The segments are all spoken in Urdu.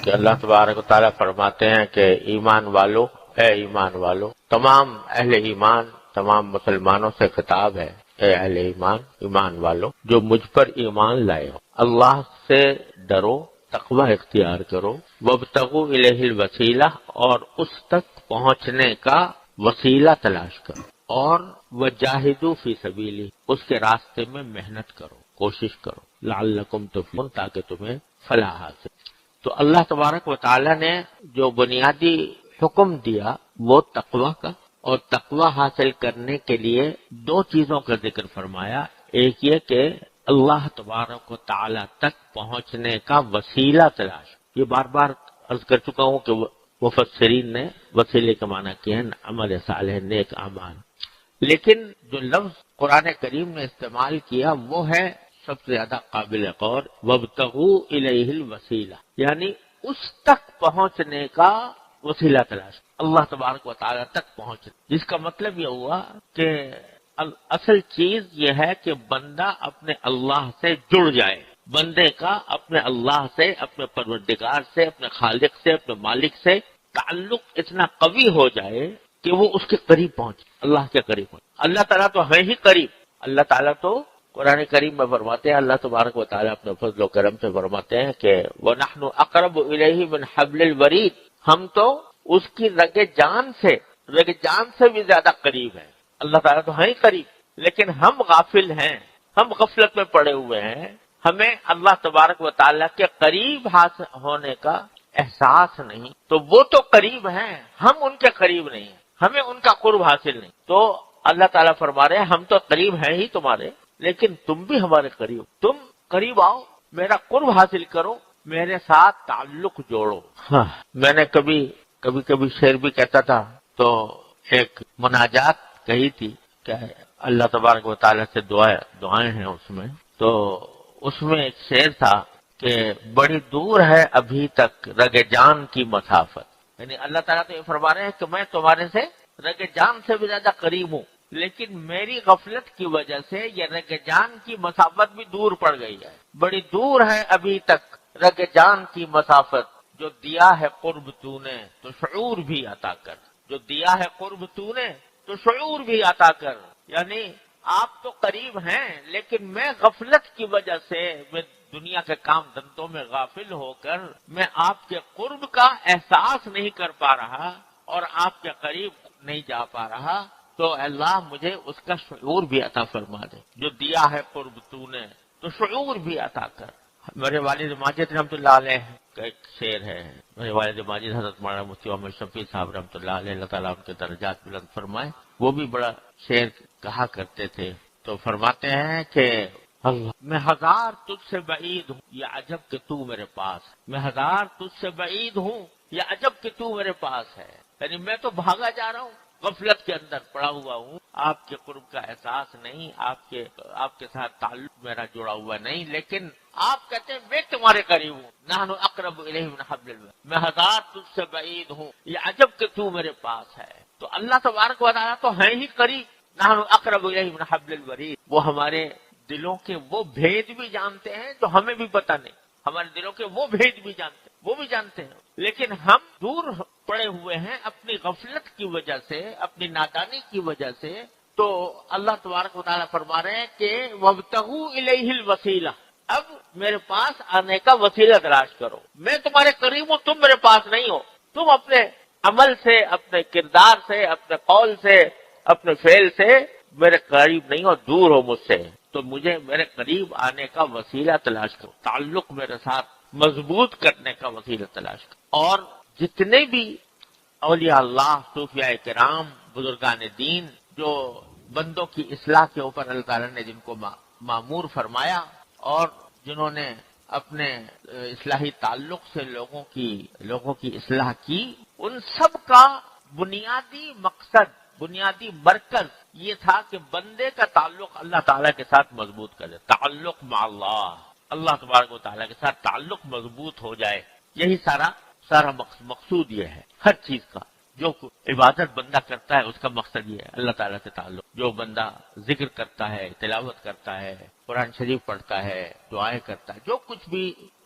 کہ اللہ تبارک و تعالیٰ فرماتے ہیں کہ ایمان والو، اے ایمان والو، تمام اہل ایمان، تمام مسلمانوں سے خطاب ہے، اے اہل ایمان، ایمان والو جو مجھ پر ایمان لائے ہو، اللہ سے ڈرو، تقوی اختیار کرو، وابتغوا الیہ الوسیلہ، اور اس تک پہنچنے کا وسیلہ تلاش کرو، اور وجاہدوا فی سبیلہ، اس کے راستے میں محنت کرو، کوشش کرو، لعلکم تفلحون، تاکہ تمہیں فلاح حاصل۔ تو اللہ تبارک و تعالی نے جو بنیادی حکم دیا وہ تقوی کا، اور تقوی حاصل کرنے کے لیے دو چیزوں کا ذکر فرمایا، ایک یہ کہ اللہ تبارک و تعالی تک پہنچنے کا وسیلہ تلاش۔ یہ بار بار عرض کر چکا ہوں کہ مفسرین نے وسیلے کا معنی کیا ہے عمل صالح، نیک اعمال، لیکن جو لفظ قرآن کریم نے استعمال کیا وہ ہے سب سے زیادہ قابل غور، وابتغوا الیہ الوسیلہ، یعنی اس تک پہنچنے کا وسیلہ تلاش، اللہ تبارک و تعالی تک پہنچنا، جس کا مطلب یہ ہوا کہ اصل چیز یہ ہے کہ بندہ اپنے اللہ سے جڑ جائے، بندے کا اپنے اللہ سے، اپنے پروردگار سے، اپنے خالق سے، اپنے مالک سے تعلق اتنا قوی ہو جائے کہ وہ اس کے قریب پہنچے، اللہ کے قریب پہنچے۔ اللہ تعالیٰ تو ہے ہی قریب، اللہ تعالیٰ تو قرآن کریم میں فرماتے ہیں، اللہ تبارک و تعالیٰ اپنے فضل و کرم سے فرماتے ہیں کہ وَنَحْنُ أَقْرَبُ إِلَيْهِ مِنْ حَبْلِ الْوَرِيدِ، ہم تو اس کی رگ جان سے بھی زیادہ قریب ہیں۔ اللہ تعالیٰ تو ہے ہی قریب، لیکن ہم غافل ہیں، ہم غفلت میں پڑے ہوئے ہیں، ہمیں اللہ تبارک و تعالیٰ کے قریب حاصل ہونے کا احساس نہیں۔ تو وہ تو قریب ہیں، ہم ان کے قریب نہیں ہیں، ہمیں ان کا قرب حاصل نہیں۔ تو اللہ تعالیٰ فرما رہے ہیں ہم تو قریب ہیں ہی تمہارے، لیکن تم بھی ہمارے قریب، تم قریب آؤ، میرا قرب حاصل کرو، میرے ساتھ تعلق جوڑو۔ میں نے کبھی شعر بھی کہتا تھا، تو ایک مناجات کہی تھی کہ اللہ تبارک و تعالیٰ سے دعائیں ہیں اس میں، تو اس میں ایک شعر تھا کہ بڑی دور ہے ابھی تک رگ جان کی مسافت، یعنی اللہ تعالیٰ تو یہ فرما رہے ہیں کہ میں تمہارے سے رگ جان سے بھی زیادہ قریب ہوں، لیکن میری غفلت کی وجہ سے یہ رگ جان کی مسافت بھی دور پڑ گئی ہے۔ بڑی دور ہے ابھی تک رگ جان کی مسافت، جو دیا ہے قرب تو نے تو شعور بھی عطا کر، جو دیا ہے قرب تو نے تو شعور بھی عطا کر، یعنی آپ تو قریب ہیں، لیکن میں غفلت کی وجہ سے، میں دنیا کے کام دھندوں میں غافل ہو کر میں آپ کے قرب کا احساس نہیں کر پا رہا اور آپ کے قریب نہیں جا پا رہا، تو اللہ مجھے اس کا شعور بھی عطا فرما دے، جو دیا ہے قرب تو نے تو شعور بھی عطا کر۔ میرے والد ماجد رحمۃ اللہ علیہ کا ایک شعر ہے، میرے والد ماجد حضرت مولانا مفتی محمد شفیع صاحب رحمۃ اللہ علیہ، اللہ تعالیٰ ان کے درجات بلند فرمائے، وہ بھی بڑا شعر کہا کرتے تھے، تو فرماتے ہیں کہ اللہ میں ہزار تجھ سے بعید ہوں، یہ عجب کہ تو میرے پاس ہے، میں ہزار تجھ سے بعید ہوں، یہ عجب کہ تو میرے پاس ہے، یعنی میں تو بھاگا جا رہا ہوں، غفلت کے اندر پڑا ہوا ہوں، آپ کے قرب کا احساس نہیں، آپ کے ساتھ تعلق میرا جڑا ہوا نہیں، لیکن آپ کہتے ہیں میں تمہارے قریب ہوں، نحن اقرب الیہ من حبل الورید، میں ہزار تجھ سے بعید ہوں، یہ عجب کہ تو میرے پاس ہے۔ تو اللہ تبارک و تعالیٰ تو ہے ہی قریب، نحن اقرب الیہ من حبل الورید، وہ ہمارے دلوں کے وہ بھید بھی جانتے ہیں جو ہمیں بھی پتہ نہیں، ہمارے دلوں کے وہ بھید بھی جانتے ہیں، لیکن ہم دور پڑے ہوئے ہیں اپنی غفلت کی وجہ سے، اپنی نادانی کی وجہ سے۔ تو اللہ تبارک و تعالیٰ فرما رہے ہیں کہ وابتغوا الیہ الوسیلہ، اب میرے پاس آنے کا وسیلہ تلاش کرو، میں تمہارے قریب ہوں، تم میرے پاس نہیں ہو، تم اپنے عمل سے، اپنے کردار سے، اپنے قول سے، اپنے فعل سے میرے قریب نہیں ہو، دور ہو مجھ سے، تو مجھے میرے قریب آنے کا وسیلہ تلاش کرو، تعلق میرے ساتھ مضبوط کرنے کا وسیلہ تلاش کرو۔ اور جتنے بھی اولیاء اللہ، صوفیاء کرام، بزرگان دین، جو بندوں کی اصلاح کے اوپر اللہ تعالیٰ نے جن کو مامور فرمایا اور جنہوں نے اپنے اصلاحی تعلق سے لوگوں کی اصلاح کی، ان سب کا بنیادی مقصد، بنیادی مرکز یہ تھا کہ بندے کا تعلق اللہ تعالیٰ کے ساتھ مضبوط کر دے، تعلق مع اللہ تبارک و تعالیٰ کے ساتھ تعلق مضبوط ہو جائے، یہی سارا مقصود یہ ہے ہر چیز کا۔ جو عبادت بندہ کرتا ہے اس کا مقصد یہ ہے اللہ تعالیٰ سے تعلق. جو بندہ ذکر کرتا ہے، تلاوت کرتا ہے، قرآن شریف پڑھتا ہے، دعائیں کرتا ہے، جو کچھ بھی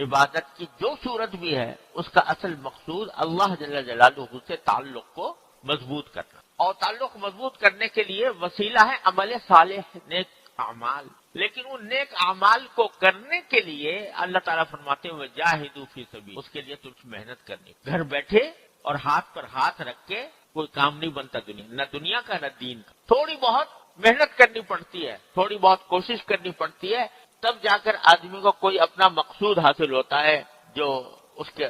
عبادت کی جو صورت بھی ہے، اس کا اصل مقصود اللہ جل جلالہ سے تعلق کو مضبوط کرنا. اور تعلق مضبوط کرنے کے لیے وسیلہ ہے عمل صالح، نیک اعمال. لیکن ان نیک اعمال کو کرنے کے لیے اللہ تعالیٰ فرماتے ہیں وجاہدوا فی سبیل، اس کے لیے تم محنت کرنی. گھر بیٹھے اور ہاتھ پر ہاتھ رکھ کے کوئی کام نہیں بنتا دنیا، نہ دنیا کا نہ دین کا. تھوڑی بہت محنت کرنی پڑتی ہے، تھوڑی بہت کوشش کرنی پڑتی ہے، تب جا کر آدمی کو کوئی اپنا مقصود حاصل ہوتا ہے. جو اس کے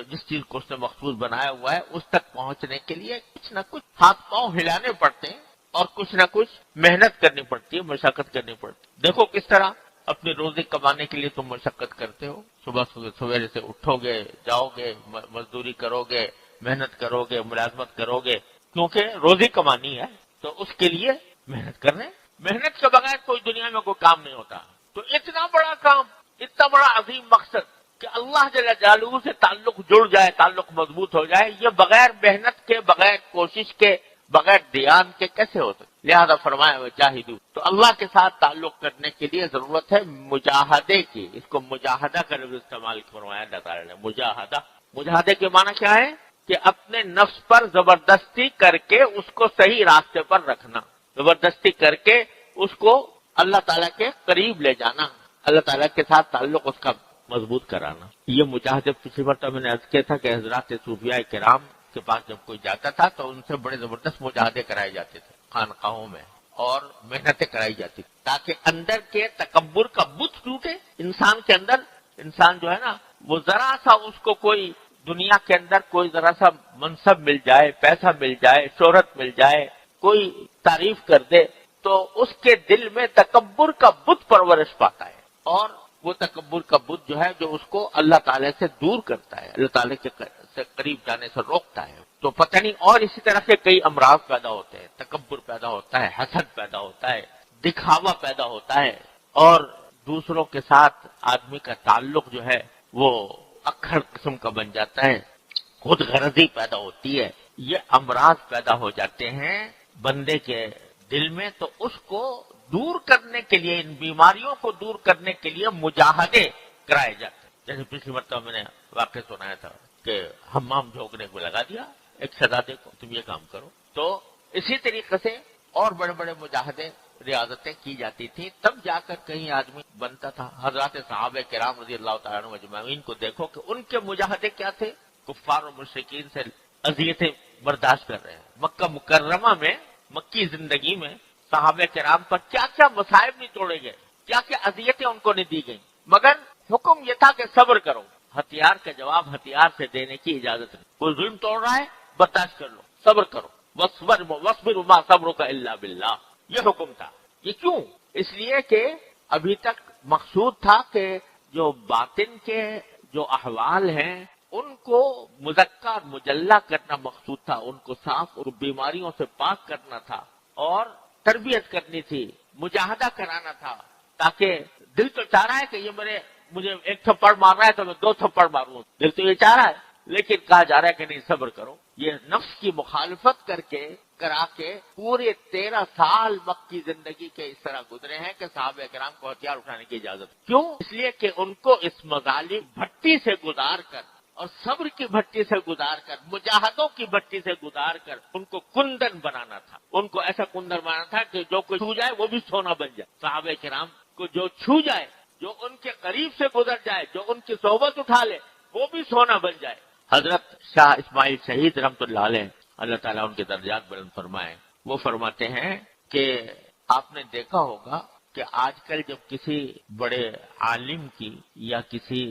جس چیز کو اس نے مقصود بنایا ہوا ہے اس تک پہنچنے کے لیے کچھ نہ کچھ ہاتھ پاؤں ہلانے پڑتے ہیں اور کچھ نہ کچھ محنت کرنی پڑتی ہے، مشقت کرنی پڑتی ہے. دیکھو کس طرح اپنی روزی کمانے کے لیے تم مشقت کرتے ہو. صبح سویرے سے اٹھو گے، جاؤ گے، مزدوری کرو گے، محنت کرو گے، ملازمت کرو گے، کیونکہ روزی کمانی ہے تو اس کے لیے محنت کرنے. محنت کے بغیر کوئی دنیا میں کوئی کام نہیں ہوتا. تو اتنا بڑا کام، اتنا بڑا عظیم مقصد کہ اللہ جل جلالہ سے تعلق جڑ جائے، تعلق مضبوط ہو جائے، یہ بغیر محنت کے، بغیر کوشش کے، بغیر دھیان کے کیسے ہو سکتا؟ لہذا فرمایا وجاہدوا. تو اللہ کے ساتھ تعلق کرنے کے لیے ضرورت ہے مجاہدے کی. اس کو مجاہدہ کا لفظ استعمال فرمایا اللہ تعالیٰ نے. مجاہدہ، مجاہدے کے معنی کیا ہے؟ کہ اپنے نفس پر زبردستی کر کے اس کو صحیح راستے پر رکھنا، زبردستی کر کے اس کو اللہ تعالیٰ کے قریب لے جانا، اللہ تعالیٰ کے ساتھ تعلق اس کا مضبوط کرانا. یہ مجاہدے پچھلی مرتبہ میں نے عرض کیا تھا کہ حضرات صوفیاء کرام کے پاس جب کوئی جاتا تھا تو ان سے بڑے زبردست مجاہدے کرائے جاتے تھے خانقاہوں میں، اور محنتیں کرائی جاتی تھی تاکہ اندر کے تکبر کا بت ٹوٹے. انسان کے اندر، انسان جو ہے نا وہ ذرا سا اس کو کوئی دنیا کے اندر کوئی ذرا سا منصب مل جائے، پیسہ مل جائے، شہرت مل جائے، کوئی تعریف کر دے تو اس کے دل میں تکبر کا بت پرورش پاتا ہے. اور وہ تکبر کا بت جو ہے جو اس کو اللہ تعالیٰ سے دور کرتا ہے، اللہ تعالیٰ کے سے قریب جانے سے روکتا ہے. تو پتہ نہیں، اور اسی طرح سے کئی امراض پیدا ہوتے ہیں. تکبر پیدا ہوتا ہے، حسد پیدا ہوتا ہے، دکھاوا پیدا ہوتا ہے، اور دوسروں کے ساتھ آدمی کا تعلق جو ہے وہ اکھڑ قسم کا بن جاتا ہے، خود غرضی پیدا ہوتی ہے. یہ امراض پیدا ہو جاتے ہیں بندے کے دل میں. تو اس کو دور کرنے کے لیے، ان بیماریوں کو دور کرنے کے لیے مجاہدے کرائے جاتے ہیں. جیسے پچھلی مرتبہ میں نے واقعہ سنایا تھا کہ حمام جھونکنے کو لگا دیا ایک شہزادے کو، تم یہ کام کرو. تو اسی طریقے سے اور بڑے بڑے مجاہدے، ریاضتیں کی جاتی تھیں، تب جا کر کہیں آدمی بنتا تھا. حضرات صحابہ کرام رضی اللہ تعالیٰ عنہ اجمعین کو دیکھو کہ ان کے مجاہدے کیا تھے. کفار و مشرکین سے اذیتیں برداشت کر رہے ہیں. مکہ مکرمہ میں، مکی زندگی میں صحابہ کرام پر کیا کیا مصائب نہیں توڑے گئے، کیا کیا اذیتیں ان کو نہیں دی گئیں، مگر حکم یہ تھا کہ صبر کرو. ہتھیار کا جواب ہتھیار سے دینے کی اجازت نہیں. کوئی ظلم توڑ رہا ہے، برداشت کر لو، صبر کرو. وَاصْبِرْ وَمَا صَبْرُكَ إِلَّا بِاللَّهِ، یہ حکم تھا. یہ کیوں؟ اس لیے کہ ابھی تک مقصود تھا کہ جو باطن کے جو احوال ہیں ان کو مزکہ اور مجلہ کرنا مقصود تھا، ان کو صاف اور بیماریوں سے پاک کرنا تھا، اور تربیت کرنی تھی، مجاہدہ کرانا تھا. تاکہ دل تو چاہ رہا ہے کہ یہ مجھے ایک تھپڑ مار رہا ہے تو میں 2 تھپڑ ماروں، دل تو یہ چاہ رہا ہے، لیکن کہا جا رہا ہے کہ نہیں، صبر کرو. یہ نفس کی مخالفت کرا کے پورے 13 سال مکی زندگی کے اس طرح گزرے ہیں کہ صحابہ کرام کو ہتھیار اٹھانے کی اجازت. کیوں؟ اس لیے کہ ان کو اس مظالم بھٹی سے گزار کر اور صبر کی بھٹی سے گزار کر، مجاہدوں کی بھٹی سے گزار کر ان کو کندن بنانا تھا. ان کو ایسا کندن بنانا تھا کہ جو کوئی چھو جائے وہ بھی سونا بن جائے. صحابہ کرام کو جو چھو جائے، جو ان کے قریب سے گزر جائے، جو ان کی صحبت اٹھا لے، وہ بھی سونا بن جائے. حضرت شاہ اسماعیل شہید رحمۃ اللہ علیہ، اللہ تعالیٰ ان کے درجات بلند فرمائے، وہ فرماتے ہیں کہ آپ نے دیکھا ہوگا کہ آج کل جب کسی بڑے عالم کی یا کسی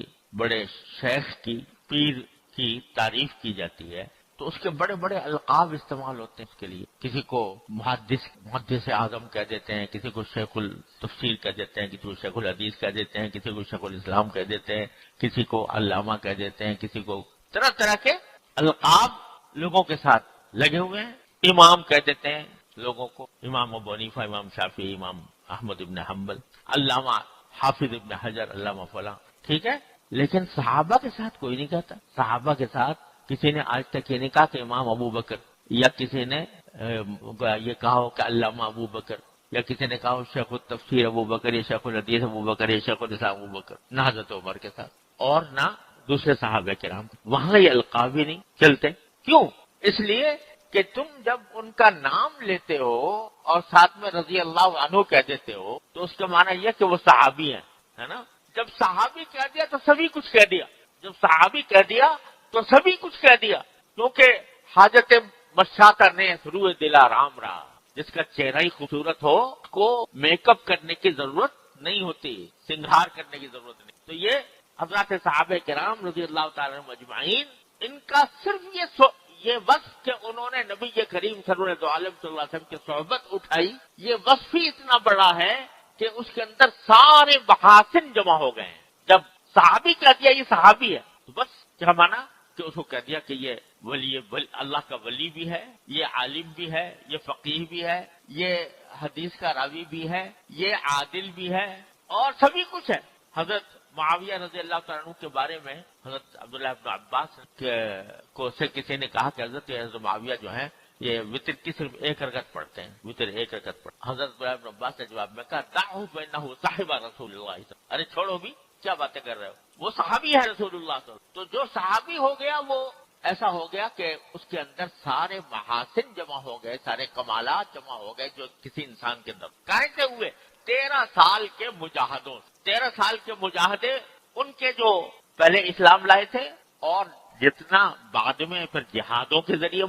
بڑے شیخ کی، پیر کی تعریف کی جاتی ہے تو اس کے بڑے بڑے القاب استعمال ہوتے ہیں اس کے لیے. کسی کو محدث اعظم کہہ دیتے ہیں، کسی کو شیخ التفسیر کہہ دیتے ہیں، کسی کو شیخ الحدیث کہہ دیتے ہیں، کسی کو شیخ الاسلام کہہ دیتے ہیں، کسی کو علامہ کہہ دیتے ہیں، کسی کو طرح طرح کے القاب لوگوں کے ساتھ لگے ہوئے ہیں. امام کہہ دیتے ہیں لوگوں کو، امام ابو حنیفہ، امام شافعی، امام احمد ابن حنبل، علامہ حافظ ابن حجر، علامہ فلاں. ٹھیک ہے، لیکن صحابہ کے ساتھ کوئی نہیں کہتا. صحابہ کے ساتھ کسی نے آج تک یہ نہیں کہا کہ امام ابو بکر، یا کسی نے یہ کہا ہو کہ علامہ ابو بکر، یا کسی نے کہا ہو شیخ التفسیر ابو بکر یا شیخ الحدیث ابو بکر یا شیخ الاسلام ابو بکر، نہ حضرت عمر کے ساتھ اور نہ دوسرے صحابہ کرام، وہاں یہ القاب ہی نہیں چلتے۔ کیوں؟ اس لیے کہ تم جب ان کا نام لیتے ہو اور ساتھ میں رضی اللہ عنہ کہہ دیتے ہو تو اس کا معنی یہ کہ وہ صحابی ہیں، ہے نا؟ جب صحابی کہہ دیا تو سبھی کچھ کہہ دیا، جب صحابی کہہ دیا تو سبھی کچھ کہہ دیا، کیونکہ حاجت مشاطہ نے روئے دل آرام رہا، جس کا چہرہ ہی خوبصورت ہو کو میک اپ کرنے کی ضرورت نہیں ہوتی، سنگھار کرنے کی ضرورت نہیں۔ تو یہ حضرات صحابہ کرام رضی اللہ تعالی عنہم اجمعین، ان کا صرف یہ وصف کہ انہوں نے نبی کریم سرور عالم صلی اللہ علیہ وسلم کی صحبت اٹھائی، یہ وصف ہی اتنا بڑا ہے کہ اس کے اندر سارے محاسن جمع ہو گئے ہیں۔ جب صحابی کہہ دیا یہ صحابی ہے تو بس کیا مانا کہ اس کو کہہ دیا کہ یہ ولی اللہ کا ولی بھی ہے، یہ عالم بھی ہے، یہ فقیہ بھی ہے، یہ حدیث کا راوی بھی ہے، یہ عادل بھی ہے، اور سبھی کچھ ہے۔ حضرت معاویہ رضی اللہ تعالیٰ عنہ کے بارے میں حضرت عبداللہ ابن عباس کو سے کسی نے کہا کہ حضرت معاویہ جو ہیں یہ وطر کی صرف ایک رکعت پڑھتے ہیں، وطر ایک رکعت پڑھتے ہیں۔ حضرت عبداللہ ابن عباس نے جواب میں کہا دعہ فإنہ صاحب رسول اللہ، ارے چھوڑو بھی، کیا باتیں کر رہے ہو، وہ صحابی ہے رسول اللہ صلی اللہ علیہ وسلم۔ تو جو صحابی ہو گیا وہ ایسا ہو گیا کہ اس کے اندر سارے محاسن جمع ہو گئے، سارے کمالات جمع ہو گئے جو کسی انسان کے اندر کہیں سے ہوئے 13 سال کے مجاہدوں، 13 سال کے مجاہدے ان کے جو پہلے اسلام لائے تھے، اور جتنا بعد میں پھر جہادوں کے ذریعے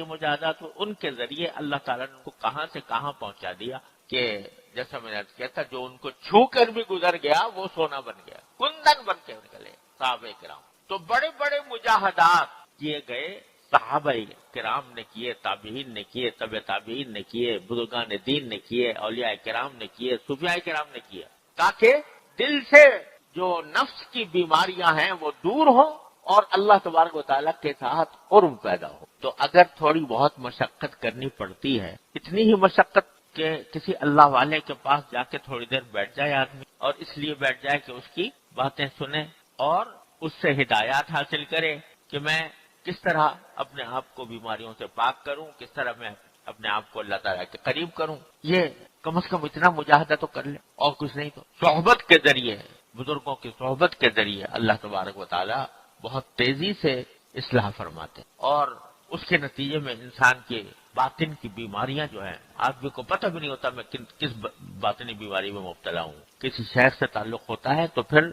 مجاہدات ان کے ذریعے اللہ تعالیٰ نے ان کو کہاں سے کہاں پہنچا دیا کہ جیسا میں نے کہا تھا جو ان کو چھو کر بھی گزر گیا وہ سونا بن گیا، کندن بن کے نکلے صحابہ کرام۔ تو بڑے بڑے مجاہدات کیے گئے، صحابہ کرام نے کیے، تابعین نے کیے، تبع تابعین نے کیے، بزرگان دین نے کیے، اولیاء کرام نے کیے، صوفیاء کرام نے کیے، تاکہ دل سے جو نفس کی بیماریاں ہیں وہ دور ہوں اور اللہ تبارک و تعالیٰ کے ساتھ قرب پیدا ہو۔ تو اگر تھوڑی بہت مشقت کرنی پڑتی ہے، اتنی ہی مشقت کہ کسی اللہ والے کے پاس جا کے تھوڑی دیر بیٹھ جائے آدمی، اور اس لیے بیٹھ جائے کہ اس کی باتیں سنے اور اس سے ہدایات حاصل کرے کہ میں کس طرح اپنے آپ کو بیماریوں سے پاک کروں، کس طرح میں اپنے آپ کو اللہ تعالیٰ کے قریب کروں، یہ کم از کم اتنا مجاہدہ تو کر لے، اور کچھ نہیں تو صحبت کے ذریعے، بزرگوں کی صحبت کے ذریعے اللہ تبارک و تعالیٰ بہت تیزی سے اصلاح فرماتے ہیں، اور اس کے نتیجے میں انسان کے باطن کی بیماریاں جو ہیں، آدمی کو پتہ بھی نہیں ہوتا میں کس باطنی بیماری میں مبتلا ہوں، کسی شیخ سے تعلق ہوتا ہے تو پھر